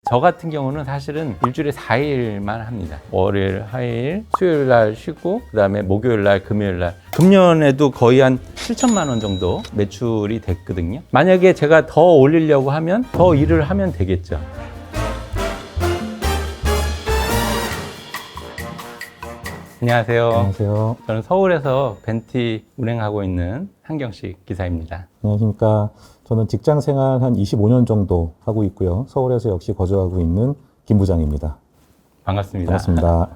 저 같은 경우는 사실은 일주일에 4일만 합니다. 월요일, 화요일, 수요일 날 쉬고 그다음에 목요일 날, 금요일 날. 금년에도 거의 한 7천만 원 정도 매출이 됐거든요. 만약에 제가 더 올리려고 하면 더 일을 하면 되겠죠. 안녕하세요. 안녕하세요. 저는 서울에서 벤티 운행하고 있는 한경식 기사입니다. 안녕하십니까. 저는 직장 생활 한 25년 정도 하고 있고요. 서울에서 역시 거주하고 있는 김 부장입니다. 반갑습니다. 반갑습니다.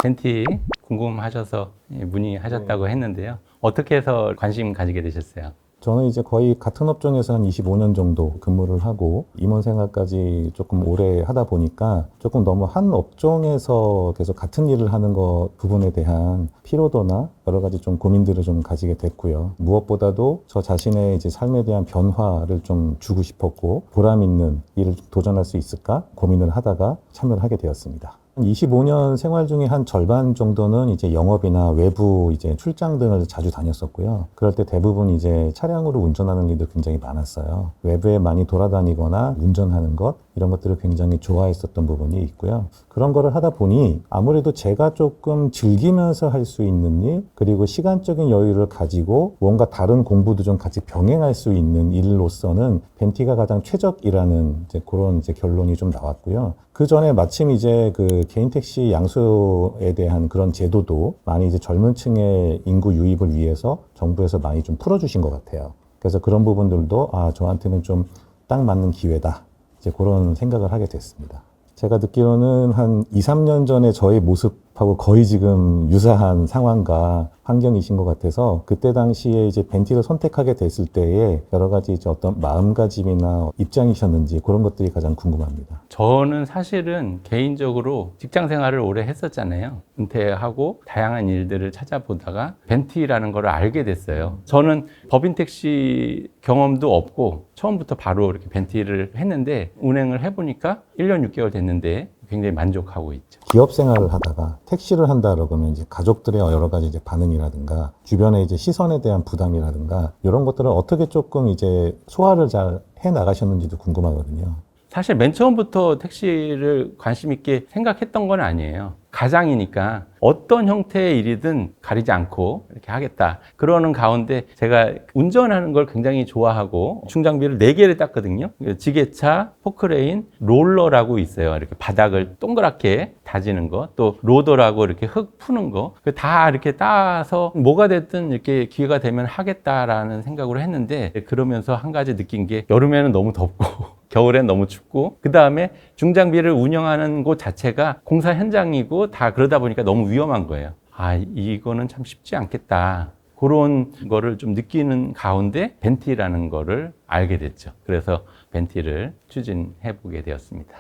벤티 궁금하셔서 문의하셨다고 했는데요. 어떻게 해서 관심 가지게 되셨어요? 저는 이제 거의 같은 업종에서 한 25년 정도 근무를 하고 임원 생활까지 조금 오래 하다 보니까 조금 너무 한 업종에서 계속 같은 일을 하는 것 부분에 대한 피로도나 여러 가지 좀 고민들을 좀 가지게 됐고요. 무엇보다도 저 자신의 이제 삶에 대한 변화를 좀 주고 싶었고 보람 있는 일을 도전할 수 있을까 고민을 하다가 참여를 하게 되었습니다. 25년 생활 중에 한 절반 정도는 이제 영업이나 외부 이제 출장 등을 자주 다녔었고요. 그럴 때 대부분 이제 차량으로 운전하는 일도 굉장히 많았어요. 외부에 많이 돌아다니거나 운전하는 것 이런 것들을 굉장히 좋아했었던 부분이 있고요. 그런 거를 하다 보니 아무래도 제가 조금 즐기면서 할 수 있는 일 그리고 시간적인 여유를 가지고 뭔가 다른 공부도 좀 같이 병행할 수 있는 일로서는 벤티가 가장 최적이라는 이제 그런 이제 결론이 좀 나왔고요. 그 전에 마침 이제 그 개인 택시 양수에 대한 그런 제도도 많이 이제 젊은 층의 인구 유입을 위해서 정부에서 많이 좀 풀어주신 것 같아요. 그래서 그런 부분들도 저한테는 좀 딱 맞는 기회다. 이제 그런 생각을 하게 됐습니다. 제가 듣기로는 한 2, 3년 전에 저의 모습하고 거의 지금 유사한 상황과 환경이신 것 같아서 그때 당시에 이제 벤티를 선택하게 됐을 때에 여러 가지 이제 어떤 마음가짐이나 입장이셨는지 그런 것들이 가장 궁금합니다. 저는 사실은 개인적으로 직장 생활을 오래 했었잖아요. 은퇴하고 다양한 일들을 찾아보다가 벤티라는 걸 알게 됐어요. 저는 법인 택시 경험도 없고 처음부터 바로 이렇게 벤티를 했는데 운행을 해보니까 1년 6개월 됐는데 굉장히 만족하고 있죠. 기업 생활을 하다가 택시를 한다 그러면 이제 가족들의 여러 가지 이제 반응이라든가 주변의 이제 시선에 대한 부담이라든가 이런 것들을 어떻게 조금 이제 소화를 잘 해 나가셨는지도 궁금하거든요. 사실 맨 처음부터 택시를 관심 있게 생각했던 건 아니에요. 가장이니까 어떤 형태의 일이든 가리지 않고 이렇게 하겠다. 그러는 가운데 제가 운전하는 걸 굉장히 좋아하고 충장비를 4개를 땄거든요. 지게차, 포크레인, 롤러라고 있어요. 이렇게 바닥을 동그랗게 다지는 거, 또 로더라고 이렇게 흙 푸는 거, 다 이렇게 따서 뭐가 됐든 이렇게 기회가 되면 하겠다라는 생각으로 했는데 그러면서 한 가지 느낀 게 여름에는 너무 덥고 겨울엔 너무 춥고 그 다음에 중장비를 운영하는 곳 자체가 공사 현장이고 다 그러다 보니까 너무 위험한 거예요. 이거는 참 쉽지 않겠다. 그런 거를 좀 느끼는 가운데 벤티라는 거를 알게 됐죠. 그래서 벤티를 추진해 보게 되었습니다.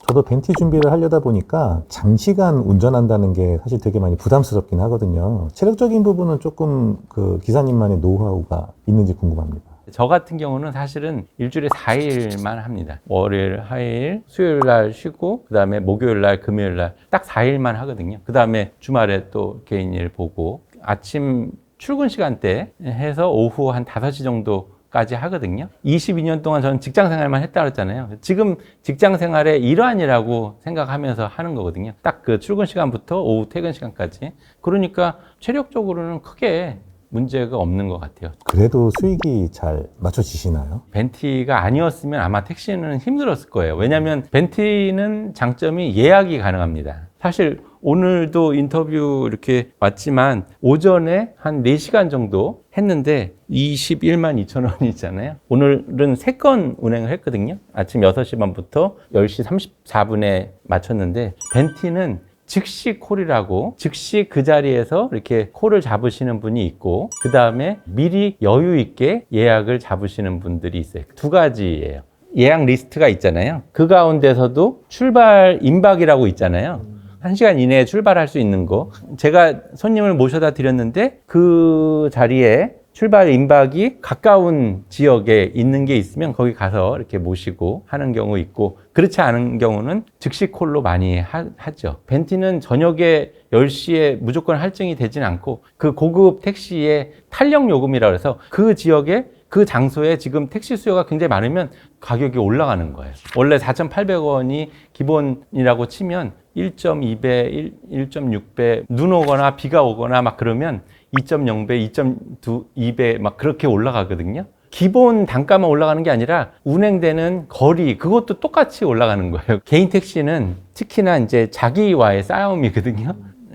저도 벤티 준비를 하려다 보니까 장시간 운전한다는 게 사실 되게 많이 부담스럽긴 하거든요. 체력적인 부분은 조금 그 기사님만의 노하우가 있는지 궁금합니다. 저 같은 경우는 사실은 일주일에 4일만 합니다. 월요일, 화요일, 수요일 날 쉬고 그다음에 목요일 날, 금요일 날 딱 4일만 하거든요. 그다음에 주말에 또 개인 일 보고 아침 출근 시간대 해서 오후 한 5시 정도까지 하거든요. 22년 동안 저는 직장 생활만 했다 그랬잖아요. 지금 직장 생활의 일환이라고 생각하면서 하는 거거든요. 딱 그 출근 시간부터 오후 퇴근 시간까지. 그러니까 체력적으로는 크게 문제가 없는 것 같아요. 그래도 수익이 잘 맞춰지시나요? 벤티가 아니었으면 아마 택시는 힘들었을 거예요. 왜냐하면 벤티는 장점이 예약이 가능합니다. 사실 오늘도 인터뷰 이렇게 왔지만 오전에 한 4시간 정도 했는데 21만 2천 원이잖아요. 오늘은 3건 운행을 했거든요. 아침 6시 반부터 10시 34분에 마쳤는데 벤티는 즉시 콜이라고 즉시 그 자리에서 이렇게 콜을 잡으시는 분이 있고 그 다음에 미리 여유 있게 예약을 잡으시는 분들이 있어요. 2가지예요. 예약 리스트가 있잖아요. 그 가운데서도 출발 임박이라고 있잖아요. 1시간 이내에 출발할 수 있는 거. 제가 손님을 모셔다 드렸는데 그 자리에 출발 임박이 가까운 지역에 있는 게 있으면 거기 가서 이렇게 모시고 하는 경우 있고 그렇지 않은 경우는 즉시 콜로 많이 하죠. 벤티는 저녁에 10시에 무조건 할증이 되진 않고 그 고급 택시의 탄력 요금이라고 해서 그 지역에 그 장소에 지금 택시 수요가 굉장히 많으면 가격이 올라가는 거예요. 원래 4,800원이 기본이라고 치면 1.2배, 1.6배, 눈 오거나 비가 오거나 막 그러면 2.0배, 2.2배 막 그렇게 올라가거든요. 기본 단가만 올라가는 게 아니라 운행되는 거리, 그것도 똑같이 올라가는 거예요. 개인 택시는 특히나 이제 자기와의 싸움이거든요.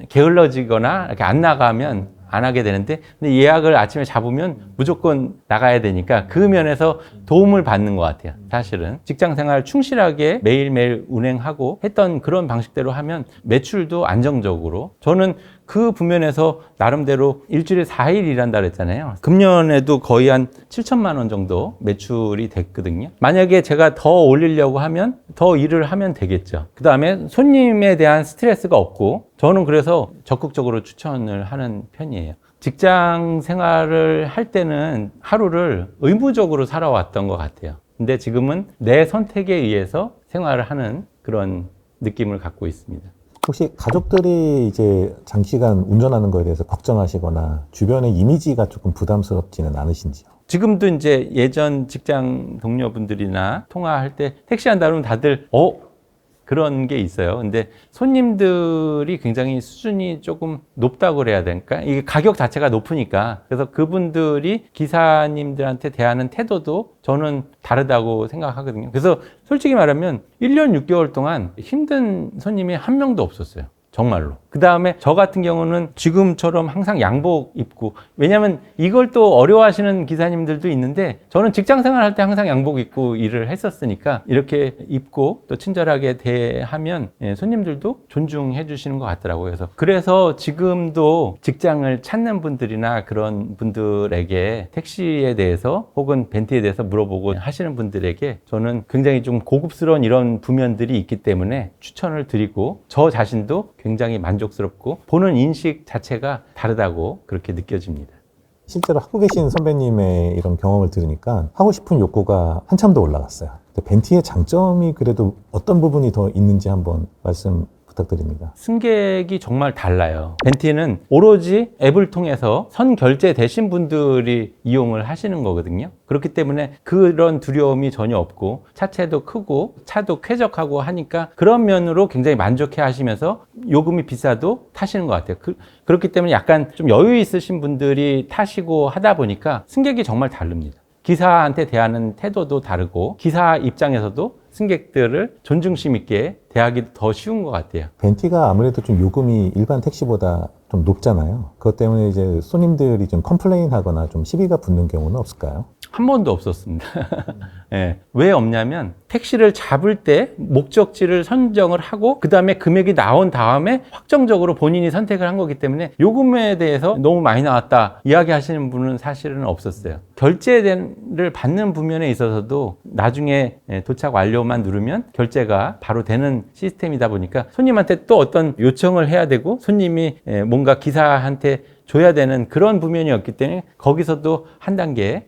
게을러지거나 이렇게 안 나가면 안 하게 되는데, 근데 예약을 아침에 잡으면 무조건 나가야 되니까 그 면에서 도움을 받는 것 같아요. 사실은 직장 생활 충실하게 매일매일 운행하고 했던 그런 방식대로 하면 매출도 안정적으로, 저는 그 부면에서 나름대로 일주일에 4일 일한다 그랬잖아요. 금년에도 거의 한 7천만 원 정도 매출이 됐거든요. 만약에 제가 더 올리려고 하면 더 일을 하면 되겠죠. 그 다음에 손님에 대한 스트레스가 없고, 저는 그래서 적극적으로 추천을 하는 편이에요. 직장 생활을 할 때는 하루를 의무적으로 살아왔던 것 같아요. 근데 지금은 내 선택에 의해서 생활을 하는 그런 느낌을 갖고 있습니다. 혹시 가족들이 이제 장시간 운전하는 거에 대해서 걱정하시거나 주변의 이미지가 조금 부담스럽지는 않으신지요? 지금도 이제 예전 직장 동료분들이나 통화할 때 택시 한다 그러면 다들 그런 게 있어요. 근데 손님들이 굉장히 수준이 조금 높다고 그래야 될까? 이게 가격 자체가 높으니까. 그래서 그분들이 기사님들한테 대하는 태도도 저는 다르다고 생각하거든요. 그래서 솔직히 말하면 1년 6개월 동안 힘든 손님이 한 명도 없었어요. 정말로. 그 다음에 저 같은 경우는 지금처럼 항상 양복 입고, 왜냐면 이걸 또 어려워하시는 기사님들도 있는데, 저는 직장 생활할 때 항상 양복 입고 일을 했었으니까 이렇게 입고 또 친절하게 대하면 손님들도 존중해 주시는 것 같더라고요. 그래서 지금도 직장을 찾는 분들이나 그런 분들에게 택시에 대해서 혹은 벤티에 대해서 물어보고 하시는 분들에게 저는 굉장히 좀 고급스러운 이런 부면들이 있기 때문에 추천을 드리고, 저 자신도 굉장히 만족스럽고 보는 인식 자체가 다르다고 그렇게 느껴집니다. 실제로 하고 계신 선배님의 이런 경험을 들으니까 하고 싶은 욕구가 한참 더 올라갔어요. 근데 벤티의 장점이 그래도 어떤 부분이 더 있는지 한번 말씀 부탁드립니다. 승객이 정말 달라요. 벤티는 오로지 앱을 통해서 선 결제되신 분들이 이용을 하시는 거거든요. 그렇기 때문에 그런 두려움이 전혀 없고, 차체도 크고 차도 쾌적하고 하니까 그런 면으로 굉장히 만족해 하시면서 요금이 비싸도 타시는 것 같아요. 그렇기 때문에 약간 좀 여유 있으신 분들이 타시고 하다 보니까 승객이 정말 다릅니다. 기사한테 대하는 태도도 다르고, 기사 입장에서도 승객들을 존중심 있게 대하기 더 쉬운 것 같아요. 벤티가 아무래도 좀 요금이 일반 택시보다 좀 높잖아요. 그것 때문에 이제 손님들이 좀 컴플레인 하거나 좀 시비가 붙는 경우는 없을까요? 한 번도 없었습니다. 네. 왜 없냐면 택시를 잡을 때 목적지를 선정을 하고 그 다음에 금액이 나온 다음에 확정적으로 본인이 선택을 한 거기 때문에 요금에 대해서 너무 많이 나왔다 이야기하시는 분은 사실은 없었어요. 결제를 받는 부면에 있어서도 나중에 도착 완료만 누르면 결제가 바로 되는 시스템이다 보니까 손님한테 또 어떤 요청을 해야 되고 손님이 뭔가 기사한테 줘야 되는 그런 부면이었기 때문에 거기서도 한 단계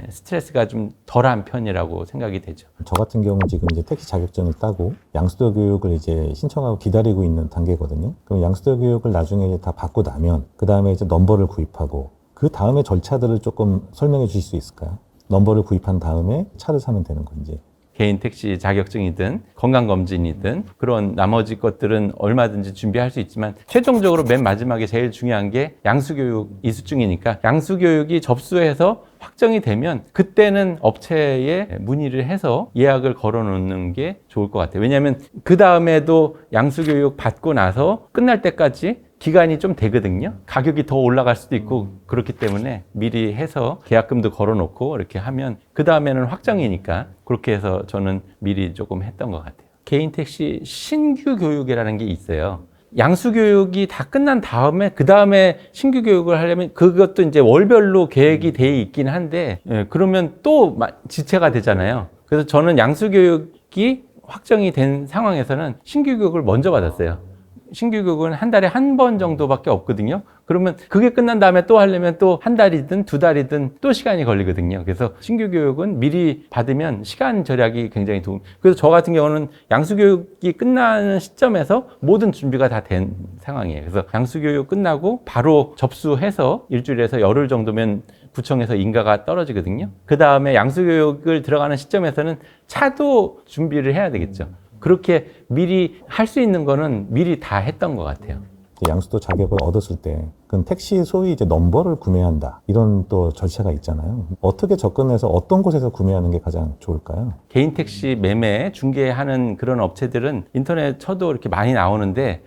스트레스가 좀 덜한 편이라고 생각이 되죠. 저 같은 경우는 지금 이제 택시 자격증을 따고 양수도 교육을 이제 신청하고 기다리고 있는 단계거든요. 그럼 양수도 교육을 나중에 이제 다 받고 나면 그 다음에 이제 넘버를 구입하고 그 다음에 절차들을 조금 설명해 주실 수 있을까요? 넘버를 구입한 다음에 차를 사면 되는 건지. 개인 택시 자격증이든 건강검진이든 그런 나머지 것들은 얼마든지 준비할 수 있지만 최종적으로 맨 마지막에 제일 중요한 게 양수교육 이수증이니까 양수교육이 접수해서 확정이 되면 그때는 업체에 문의를 해서 예약을 걸어 놓는 게 좋을 것 같아요. 왜냐하면 그 다음에도 양수교육 받고 나서 끝날 때까지 기간이 좀 되거든요. 가격이 더 올라갈 수도 있고 그렇기 때문에 미리 해서 계약금도 걸어놓고 이렇게 하면 그 다음에는 확정이니까 그렇게 해서 저는 미리 조금 했던 것 같아요. 개인 택시 신규 교육이라는 게 있어요. 양수 교육이 다 끝난 다음에 그 다음에 신규 교육을 하려면 그것도 이제 월별로 계획이 돼 있긴 한데 그러면 또 지체가 되잖아요. 그래서 저는 양수 교육이 확정이 된 상황에서는 신규 교육을 먼저 받았어요. 신규 교육은 한 달에 한 번 정도밖에 없거든요. 그러면 그게 끝난 다음에 또 하려면 또 한 달이든 두 달이든 또 시간이 걸리거든요. 그래서 신규 교육은 미리 받으면 시간 절약이 굉장히 도움. 그래서 저 같은 경우는 양수 교육이 끝나는 시점에서 모든 준비가 다 된 상황이에요. 그래서 양수 교육 끝나고 바로 접수해서 일주일에서 열흘 정도면 구청에서 인가가 떨어지거든요. 그 다음에 양수교육을 들어가는 시점에서는 차도 준비를 해야 되겠죠. 그렇게 미리 할 수 있는 거는 미리 다 했던 것 같아요. 양수도 자격을 얻었을 때, 그럼 택시 소위 이제 넘버를 구매한다. 이런 또 절차가 있잖아요. 어떻게 접근해서 어떤 곳에서 구매하는 게 가장 좋을까요? 개인 택시 매매 중개하는 그런 업체들은 인터넷 쳐도 이렇게 많이 나오는데,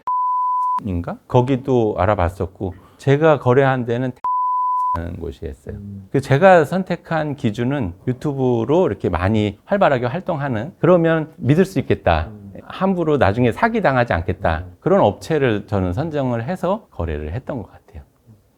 인가? 거기도 알아봤었고, 제가 거래한 데는 하는 곳이었어요. 제가 선택한 기준은 유튜브로 이렇게 많이 활발하게 활동하는, 그러면 믿을 수 있겠다. 함부로 나중에 사기 당하지 않겠다. 그런 업체를 저는 선정을 해서 거래를 했던 것 같아요.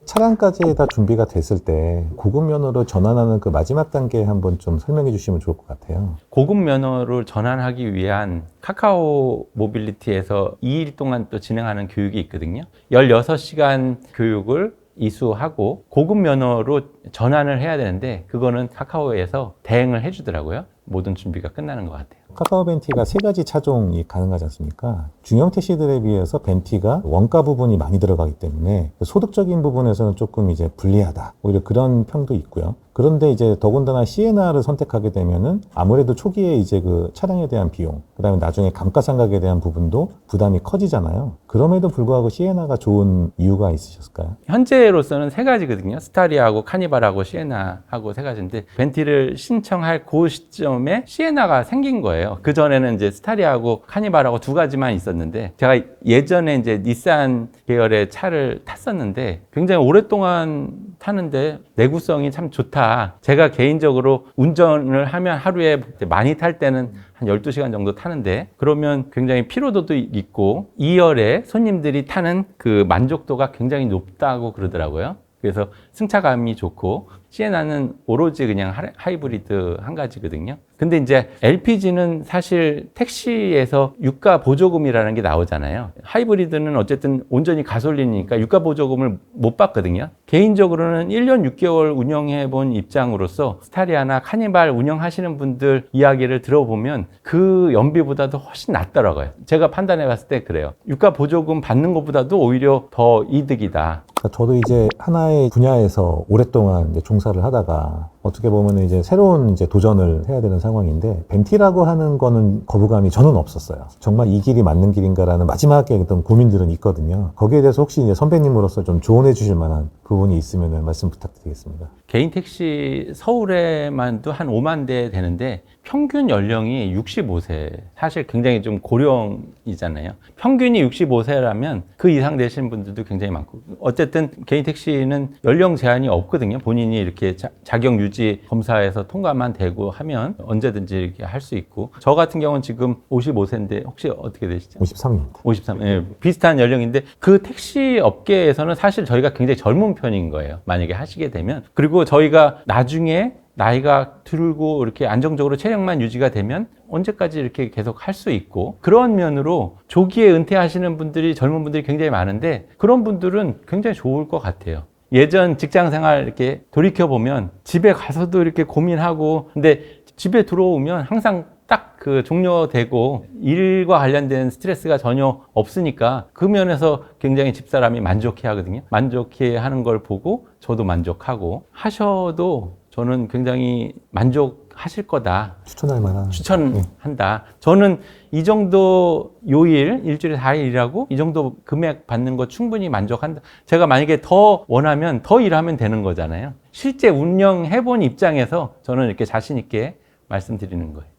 차량까지 다 준비가 됐을 때 고급 면허로 전환하는 그 마지막 단계 한번 좀 설명해 주시면 좋을 것 같아요. 고급 면허를 전환하기 위한 카카오 모빌리티에서 2일 동안 또 진행하는 교육이 있거든요. 16시간 교육을 이수하고 고급 면허로 전환을 해야 되는데 그거는 카카오에서 대행을 해주더라고요. 모든 준비가 끝나는 것 같아요. 카카오 벤티가 3가지 차종이 가능하지 않습니까? 중형 택시들에 비해서 벤티가 원가 부분이 많이 들어가기 때문에 소득적인 부분에서는 조금 이제 불리하다. 오히려 그런 평도 있고요. 그런데 이제 더군다나 시에나를 선택하게 되면은 아무래도 초기에 이제 그 차량에 대한 비용, 그 다음에 나중에 감가상각에 대한 부분도 부담이 커지잖아요. 그럼에도 불구하고 시에나가 좋은 이유가 있으셨을까요? 현재로서는 3가지거든요. 스타리아하고 카니발하고 시에나하고 3가지인데 벤티를 신청할 그 시점에 시에나가 생긴 거예요. 그 전에는 이제 스타리아하고 카니발하고 2가지만 있었는데 제가 예전에 이제 닛산 계열의 차를 탔었는데 굉장히 오랫동안 타는데 내구성이 참 좋다. 제가 개인적으로 운전을 하면 하루에 많이 탈 때는 한 12시간 정도 타는데 그러면 굉장히 피로도도 있고 2열에 손님들이 타는 그 만족도가 굉장히 높다고 그러더라고요. 그래서 승차감이 좋고 시에나는 오로지 그냥 하이브리드 한 가지거든요. 근데 이제 LPG는 사실 택시에서 유가 보조금이라는 게 나오잖아요. 하이브리드는 어쨌든 온전히 가솔린이니까 유가 보조금을 못 받거든요. 개인적으로는 1년 6개월 운영해 본 입장으로서 스타리아나 카니발 운영하시는 분들 이야기를 들어보면 그 연비보다도 훨씬 낫더라고요. 제가 판단해 봤을 때 그래요. 유가 보조금 받는 것보다도 오히려 더 이득이다. 저도 이제 하나의 분야에서 오랫동안 이제 종사를 하다가 어떻게 보면 이제 새로운 이제 도전을 해야 되는 상황인데 벤티라고 하는 거는 거부감이 저는 없었어요. 정말 이 길이 맞는 길인가라는 마지막에 어떤 고민들은 있거든요. 거기에 대해서 혹시 이제 선배님으로서 좀 조언해 주실 만한 부분이 있으면 말씀 부탁드리겠습니다. 개인 택시 서울에만도 한 5만 대 되는데 평균 연령이 65세. 사실 굉장히 좀 고령이잖아요. 평균이 65세라면 그 이상 되신 분들도 굉장히 많고 어쨌든 개인 택시는 연령 제한이 없거든요. 본인이 이렇게 자격 유지 검사에서 통과만 되고 하면 언제든지 이렇게 할 수 있고 저 같은 경우는 지금 55세인데 혹시 어떻게 되시죠? 53입니다. 53, 예, 비슷한 연령인데 그 택시 업계에서는 사실 저희가 굉장히 젊은 편인 거예요. 만약에 하시게 되면. 그리고 저희가 나중에 나이가 들고 이렇게 안정적으로 체력만 유지가 되면 언제까지 이렇게 계속 할 수 있고 그런 면으로 조기에 은퇴하시는 분들이 젊은 분들이 굉장히 많은데 그런 분들은 굉장히 좋을 것 같아요. 예전 직장 생활 이렇게 돌이켜보면 집에 가서도 이렇게 고민하고 근데 집에 들어오면 항상 딱 그 종료되고 일과 관련된 스트레스가 전혀 없으니까 그 면에서 굉장히 집사람이 만족해 하거든요. 만족해 하는 걸 보고 저도 만족하고 하셔도 저는 굉장히 만족하실 거다. 추천할 만한. 추천한다. 저는 이 정도 요일, 일주일에 4일 일하고 이 정도 금액 받는 거 충분히 만족한다. 제가 만약에 더 원하면 더 일하면 되는 거잖아요. 실제 운영해본 입장에서 저는 이렇게 자신 있게 말씀드리는 거예요.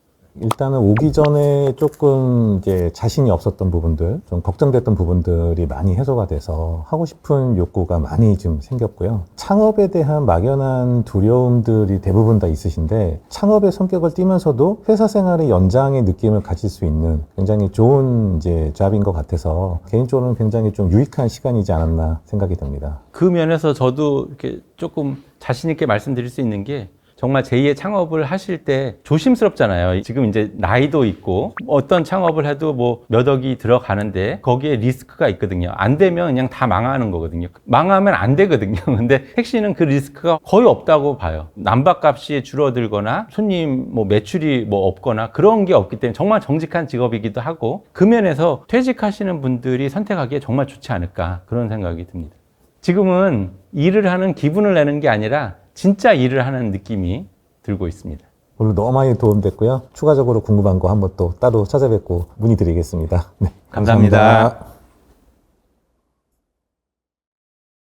일단은 오기 전에 조금 이제 자신이 없었던 부분들, 좀 걱정됐던 부분들이 많이 해소가 돼서 하고 싶은 욕구가 많이 좀 생겼고요. 창업에 대한 막연한 두려움들이 대부분 다 있으신데 창업의 성격을 띠면서도 회사 생활의 연장의 느낌을 가질 수 있는 굉장히 좋은 이제 잡인 것 같아서 개인적으로는 굉장히 좀 유익한 시간이지 않았나 생각이 듭니다. 그 면에서 저도 이렇게 조금 자신 있게 말씀드릴 수 있는 게 정말 제2의 창업을 하실 때 조심스럽잖아요. 지금 이제 나이도 있고 어떤 창업을 해도 뭐 몇 억이 들어가는데 거기에 리스크가 있거든요. 안 되면 그냥 다 망하는 거거든요. 망하면 안 되거든요. 근데 택시는 그 리스크가 거의 없다고 봐요. 난방값이 줄어들거나 손님 뭐 매출이 뭐 없거나 그런 게 없기 때문에 정말 정직한 직업이기도 하고 그 면에서 퇴직하시는 분들이 선택하기에 정말 좋지 않을까 그런 생각이 듭니다. 지금은 일을 하는 기분을 내는 게 아니라 진짜 일을 하는 느낌이 들고 있습니다. 오늘 너무 많이 도움됐고요. 추가적으로 궁금한 거 한번 또 따로 찾아뵙고 문의드리겠습니다. 네, 감사합니다.